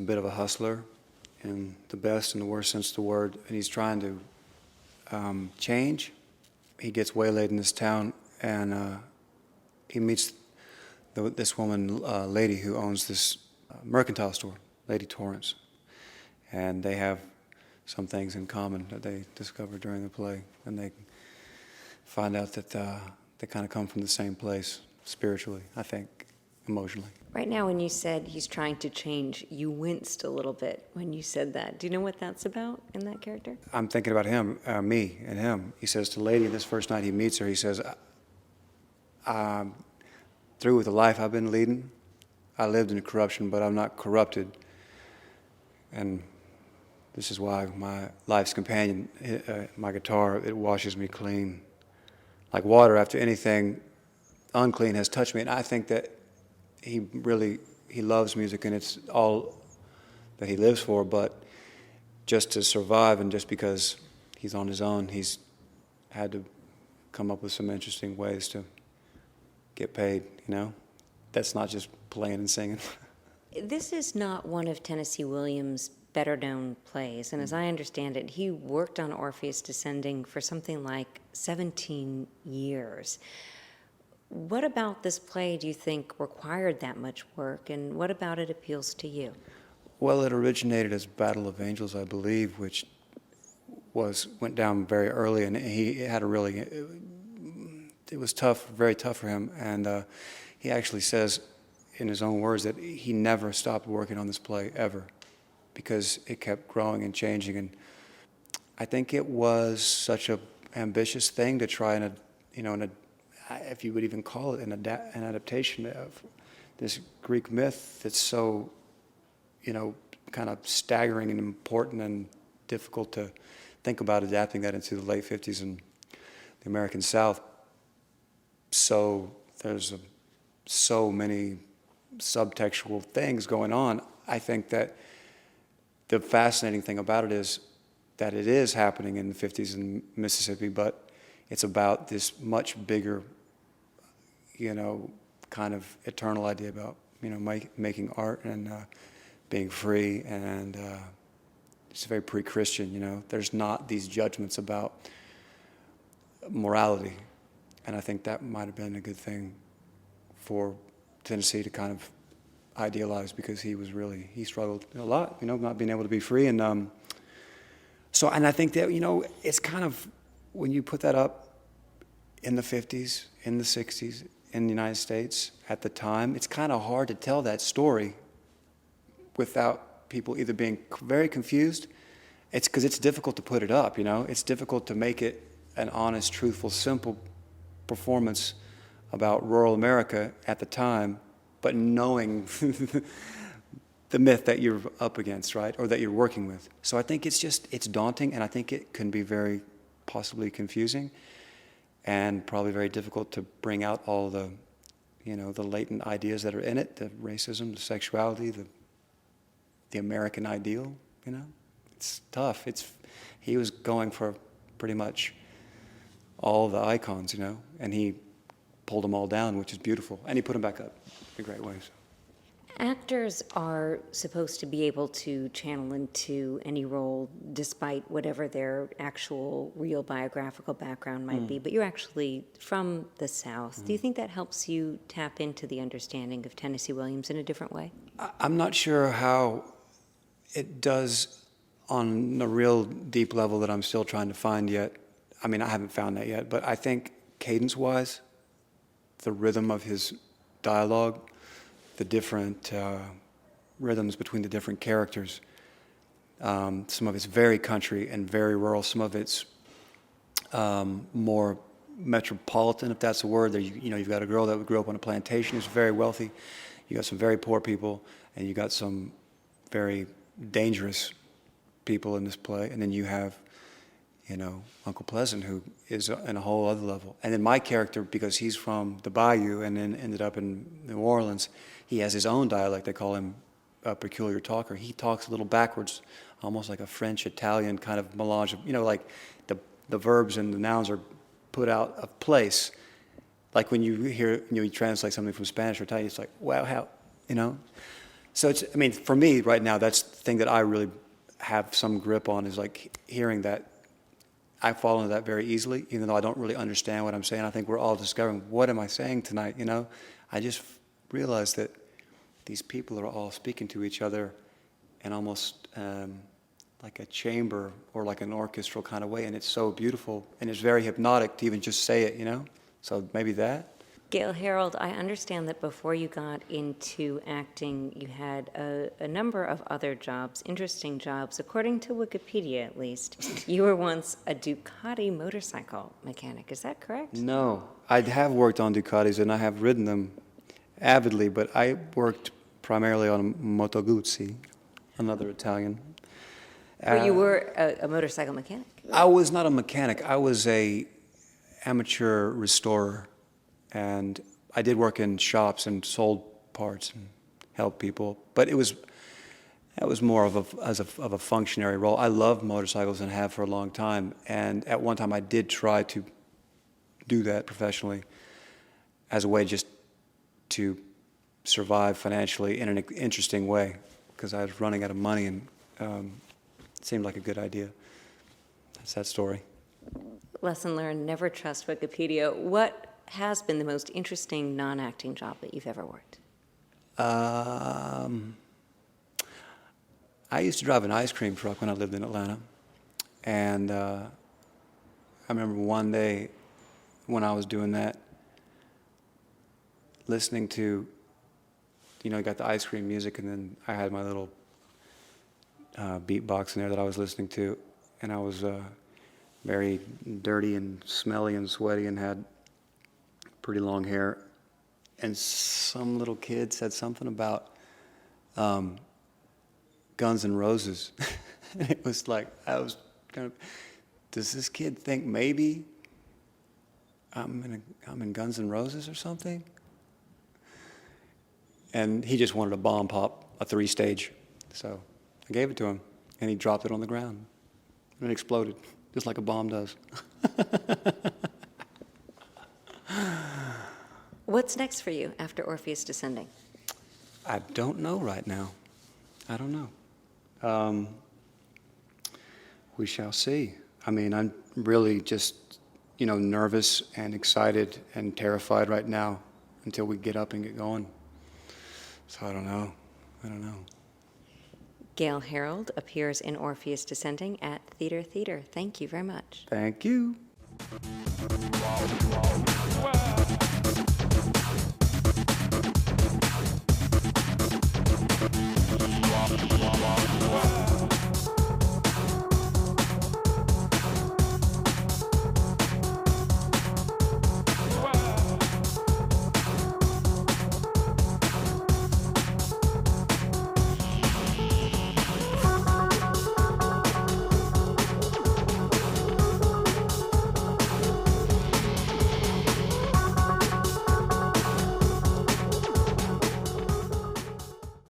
a bit of a hustler in the best and the worst sense of the word, and he's trying to change. He gets waylaid in this town, and he meets this woman, lady, who owns this mercantile store, Lady Torrance, and they have some things in common that they discover during the play, and they find out that they kind of come from the same place spiritually, I think, emotionally. Right now, when you said he's trying to change, you winced a little bit when you said that. Do you know what that's about in that character? I'm thinking about him, me and him. He says to Lady, this first night he meets her, he says, I'm through with the life I've been leading. I lived in corruption, but I'm not corrupted. And this is why my life's companion, my guitar, it washes me clean. Like water after anything unclean has touched me. And I think that he loves music, and it's all that he lives for. But just to survive, and just because he's on his own, he's had to come up with some interesting ways to get paid, you know? That's not just playing and singing. This is not one of Tennessee Williams' better-known plays, and as I understand it, he worked on Orpheus Descending for something like 17 years. What about this play do you think required that much work, and what about it appeals to you? Well, it originated as Battle of Angels, I believe, which went down very early, and he had it was tough, very tough for him, and he actually says in his own words that he never stopped working on this play ever, because it kept growing and changing. And I think it was such an ambitious thing to try and, if you would even call it an adaptation of this Greek myth that's so, kind of staggering and important and difficult to think about adapting that into the late 50s in the American South. So there's so many subtextual things going on. I think that the fascinating thing about it is that it is happening in the 50s in Mississippi, but it's about this much bigger, kind of eternal idea about, making art and being free, and it's very pre-Christian, There's not these judgments about morality, and I think that might have been a good thing for Tennessee to kind of idealize, because he struggled a lot, not being able to be free. And and I think that, it's kind of, when you put that up in the 50s, in the 60s, in the United States at the time, it's kind of hard to tell that story without people either being very confused. It's because it's difficult to put it up, It's difficult to make it an honest, truthful, simple performance about rural America at the time, but knowing the myth that you're up against, right, or that you're working with. So I think it's daunting, and I think it can be very possibly confusing, and probably very difficult to bring out all the, the latent ideas that are in it, the racism, the sexuality, the American ideal, It's tough. He was going for pretty much all the icons, and he pulled them all down, which is beautiful. And he put them back up in a great way. So. Actors are supposed to be able to channel into any role despite whatever their actual real biographical background might be, but you're actually from the South. Do you think that helps you tap into the understanding of Tennessee Williams in a different way? I'm not sure how it does on a real deep level that I'm still trying to find yet. I mean, I haven't found that yet, but I think cadence-wise, the rhythm of his dialogue, the different rhythms between the different characters. Some of it's very country and very rural. Some of it's more metropolitan, if that's a word. You've got a girl that grew up on a plantation who's very wealthy. You got some very poor people, and you got some very dangerous people in this play. And then you have, Uncle Pleasant, who is in a whole other level. And then my character, because he's from the Bayou and then ended up in New Orleans, he has his own dialect. They call him a peculiar talker. He talks a little backwards, almost like a French-Italian kind of melange of, like the verbs and the nouns are put out of place. Like when you hear, you translate something from Spanish or Italian, it's like, wow, how, So it's, I mean, for me right now, that's the thing that I really have some grip on is like hearing that. I fall into that very easily, even though I don't really understand what I'm saying. I think we're all discovering, what am I saying tonight, you know? I just realized that these people are all speaking to each other in almost like a chamber or like an orchestral kind of way, and it's so beautiful, and it's very hypnotic to even just say it, you know? So maybe that. Gale Harold, I understand that before you got into acting, you had a number of other jobs, interesting jobs. According to Wikipedia, at least, you were once a Ducati motorcycle mechanic. Is that correct? No, I have worked on Ducatis, and I have ridden them avidly, but I worked primarily on a Moto Guzzi, another Italian. But you were a motorcycle mechanic. I was not a mechanic. I was a amateur restorer, and I did work in shops and sold parts and helped people. But that was more of a functionary role. I loved motorcycles and have for a long time. And at one time, I did try to do that professionally as a way just to survive financially in an interesting way, because I was running out of money, and it seemed like a good idea. That's that story. Lesson learned, never trust Wikipedia. What has been the most interesting non-acting job that you've ever worked? I used to drive an ice cream truck when I lived in Atlanta. And I remember one day when I was doing that, listening to, you know, you got the ice cream music, and then I had my little beatbox in there that I was listening to. And I was very dirty and smelly and sweaty and had pretty long hair, and some little kid said something about Guns N' Roses. And it was like, I was kind of, does this kid think maybe I'm in Guns N' Roses or something? And he just wanted a bomb pop, a 3-stage. So I gave it to him, and he dropped it on the ground, and it exploded, just like a bomb does. What's next for you after Orpheus Descending? I don't know right now. I don't know. We shall see. I mean, I'm really just, you know, nervous and excited and terrified right now until we get up and get going. So I don't know. I don't know. Gale Harold appears in Orpheus Descending at Theater Theater. Thank you very much. Thank you.